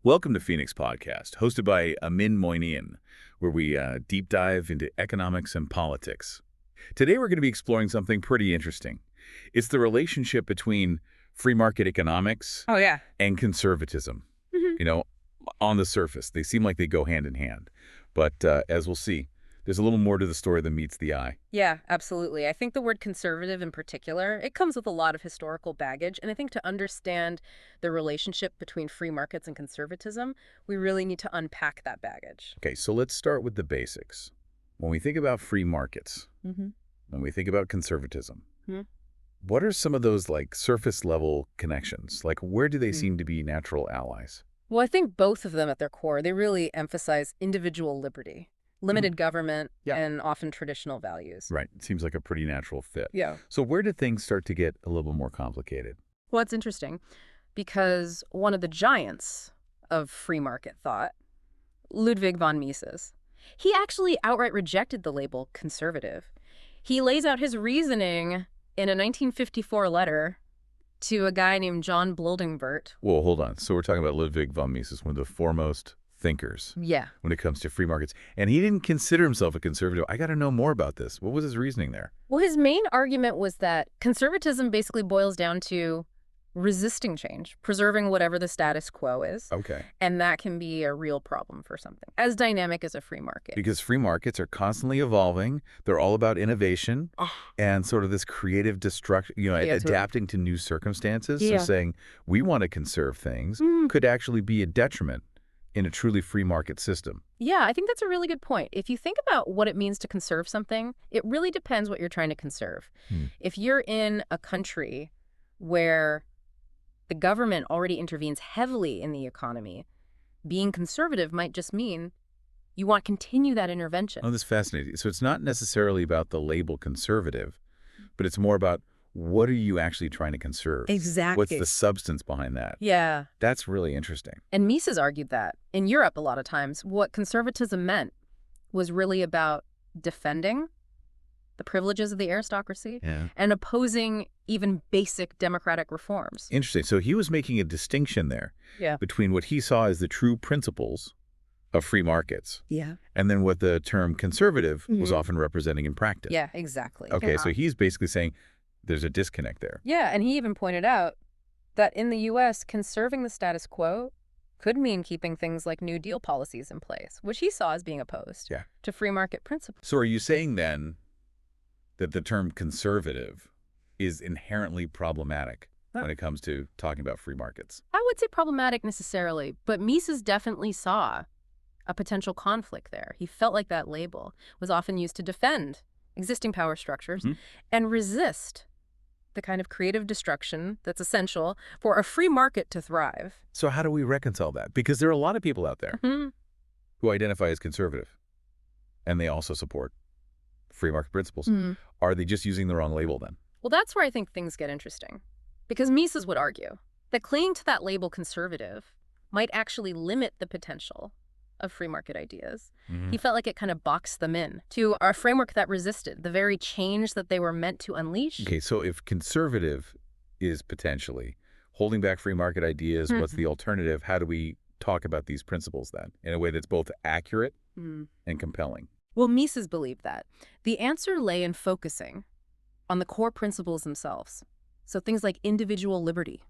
Welcome to Phoenix Podcast, hosted by Amin Moinian, where we deep dive into economics and politics. Today we're going to be exploring something pretty interesting. It's the relationship between free market economics Oh, yeah. and conservatism. Mhm. You know, on the surface, they seem like they go hand in hand. But as we'll see, there's a little more to the story than meets the eye. Yeah, absolutely. I think the word conservative in particular, it comes with a lot of historical baggage. And I think to understand the relationship between free markets and conservatism, we really need to unpack that baggage. Okay, so let's start with the basics. When we think about free markets, Mm-hmm. when we think about conservatism, Hmm. what are some of those surface level connections? Like where do they seem to be natural allies? Well, I think both of them at their core, they really emphasize individual liberty, limited government, Yeah. and often traditional values. Right. It seems like a pretty natural fit. Yeah. So where do things start to get a little more complicated? Well, it's interesting because one of the giants of free market thought, Ludwig von Mises, he actually outright rejected the label conservative. He lays out his reasoning in a 1954 letter to a guy named John Bildungsbert. Well, hold on. So we're talking about Ludwig von Mises, one of the foremost thinkers Yeah. when it comes to free markets. And he didn't consider himself a conservative. I got to know more about this. What was his reasoning there? Well, his main argument was that conservatism basically boils down to resisting change, preserving whatever the status quo is. Okay. And that can be a real problem for something as dynamic as a free market. Because free markets are constantly evolving. They're all about innovation and sort of this creative destruction, adapting to new circumstances. Yeah. So saying we want to conserve things could actually be a detriment in a truly free market system. Yeah, I think that's a really good point. If you think about what it means to conserve something, it really depends what you're trying to conserve. If you're in a country where the government already intervenes heavily in the economy, being conservative might just mean you want to continue that intervention. Oh, that's fascinating. So it's not necessarily about the label conservative, but it's more about what are you actually trying to conserve? Exactly. What's the substance behind that? Yeah. That's really interesting. And Mises argued that in Europe a lot of times, what conservatism meant was really about defending the privileges of the aristocracy and opposing even basic democratic reforms. Interesting. So he was making a distinction there between what he saw as the true principles of free markets and then what the term conservative was often representing in practice. Yeah, exactly. Okay, so he's basically saying there's a disconnect there. Yeah, and he even pointed out that in the U.S., conserving the status quo could mean keeping things like New Deal policies in place, which he saw as being opposed to free market principles. So are you saying then that the term conservative is inherently problematic when it comes to talking about free markets? I would say problematic necessarily, but Mises definitely saw a potential conflict there. He felt like that label was often used to defend existing power structures and resist the kind of creative destruction that's essential for a free market to thrive. So how do we reconcile that? Because there are a lot of people out there who identify as conservative, and they also support free market principles. Are they just using the wrong label then? Well, that's where I think things get interesting. Because Mises would argue that clinging to that label conservative might actually limit the potential of free market ideas. He felt like it kind of boxed them in to a framework that resisted the very change that they were meant to unleash. Okay, so if conservative is potentially holding back free market ideas, what's the alternative? How do we talk about these principles then in a way that's both accurate and compelling? Well, Mises believed that. The answer lay in focusing on the core principles themselves. So things like individual liberty,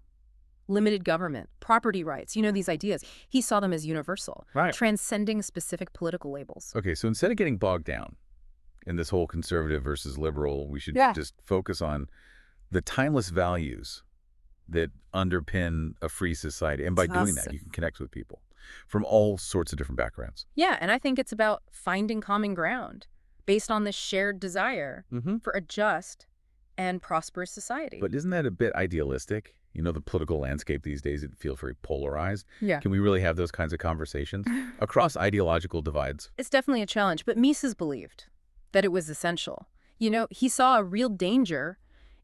limited government, property rights, these ideas. He saw them as universal, transcending specific political labels. Okay, so instead of getting bogged down in this whole conservative versus liberal, we should just focus on the timeless values that underpin a free society. And by doing that, you can connect with people from all sorts of different backgrounds. Yeah, and I think it's about finding common ground based on this shared desire for a just and prosperous society. But isn't that a bit idealistic? The political landscape these days, it feels very polarized. Yeah. Can we really have those kinds of conversations across ideological divides? It's definitely a challenge, but Mises believed that it was essential. He saw a real danger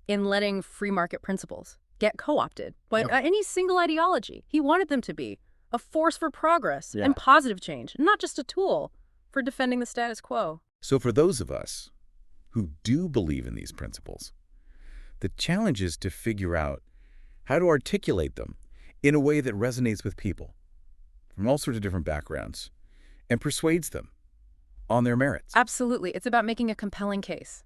in letting free market principles get co-opted by any single ideology. He wanted them to be a force for progress and positive change, not just a tool for defending the status quo. So for those of us who do believe in these principles, the challenge is to figure out how to articulate them in a way that resonates with people. from all sorts of different backgrounds and persuades them on their merits. Absolutely. It's about making a compelling case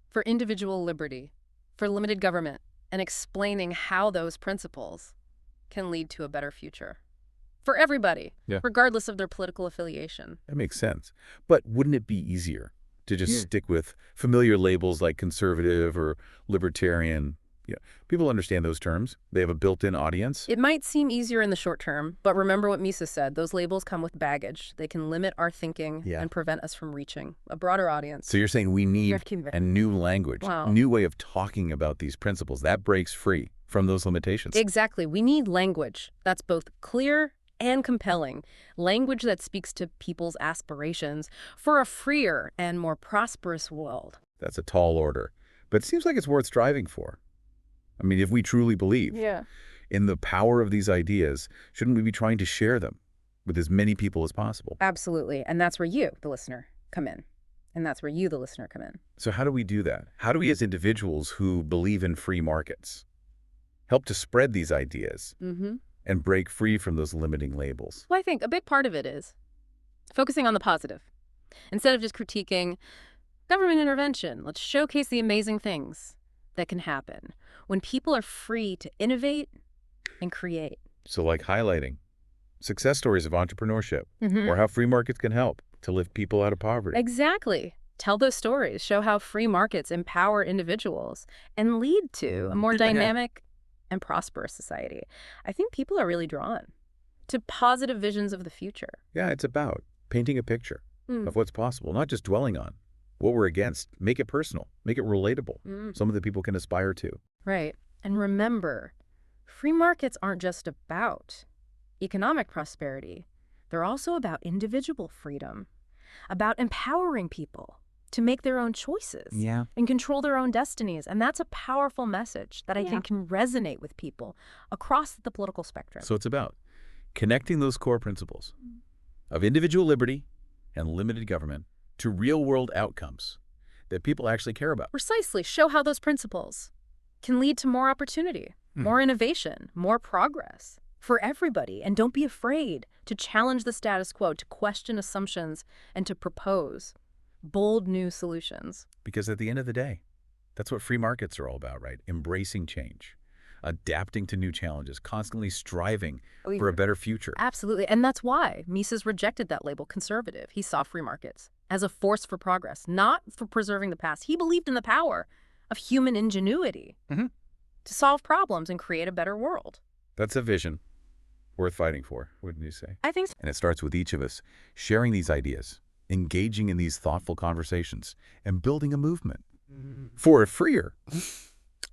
for individual liberty, for limited government, and explaining how those principles can lead to a better future for everybody, regardless of their political affiliation. That makes sense. But wouldn't it be easier to just stick with familiar labels like conservative or libertarian? People understand those terms. They have a built-in audience. It might seem easier in the short term, but remember what Mises said. Those labels come with baggage. They can limit our thinking and prevent us from reaching a broader audience. So you're saying we need a new language, new way of talking about these principles. That breaks free from those limitations. Exactly. We need language that's both clear and compelling, language that speaks to people's aspirations for a freer and more prosperous world. That's a tall order, but it seems like it's worth striving for. I mean, if we truly believe in the power of these ideas, shouldn't we be trying to share them with as many people as possible? Absolutely. And that's where you, the listener, come in. And that's where you, the listener, come in. So how do we do that? How do we, as individuals who believe in free markets, help to spread these ideas and break free from those limiting labels? Well, I think a big part of it is focusing on the positive. Instead of just critiquing government intervention, let's showcase the amazing things that can happen when people are free to innovate and create. So like highlighting success stories of entrepreneurship or how free markets can help to lift people out of poverty. Exactly. Tell those stories. Show how free markets empower individuals and lead to a more dynamic and prosperous society. I think people are really drawn to positive visions of the future. Yeah, it's about painting a picture of what's possible, not just dwelling on what we're against. Make it personal. Make it relatable. Something that people can aspire to. Right. And remember, free markets aren't just about economic prosperity. They're also about individual freedom, about empowering people to make their own choices and control their own destinies. And that's a powerful message that I think can resonate with people across the political spectrum. So it's about connecting those core principles of individual liberty and limited government to real-world outcomes that people actually care about. Precisely. Show how those principles can lead to more opportunity, more innovation, more progress for everybody. And don't be afraid to challenge the status quo, to question assumptions, and to propose bold new solutions. Because at the end of the day, that's what free markets are all about, right? Embracing change, adapting to new challenges, constantly striving for a better future. Absolutely. And that's why Mises rejected that label conservative. He saw free markets as a force for progress, not for preserving the past. He believed in the power of human ingenuity to solve problems and create a better world. That's a vision worth fighting for, wouldn't you say? I think so. And it starts with each of us sharing these ideas, engaging in these thoughtful conversations, and building a movement for a freer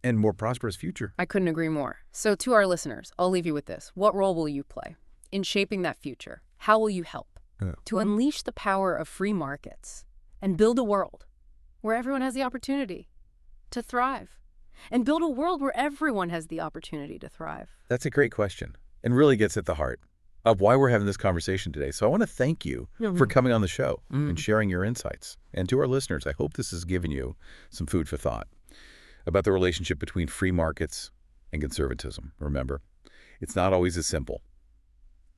and more prosperous future. I couldn't agree more. So to our listeners, I'll leave you with this. What role will you play in shaping that future? How will you help to unleash the power of free markets and build a world where everyone has the opportunity to thrive, and build a world where everyone has the opportunity to thrive? That's a great question and really gets at the heart of why we're having this conversation today. So I want to thank you for coming on the show and sharing your insights. And to our listeners, I hope this has given you some food for thought about the relationship between free markets and conservatism. Remember, it's not always as simple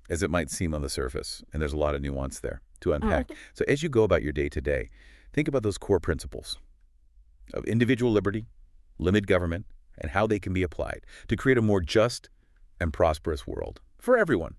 as it might seem on the surface, and there's a lot of nuance there to unpack. So as you go about your day to day, think about those core principles of individual liberty, limited government, and how they can be applied to create a more just and prosperous world for everyone.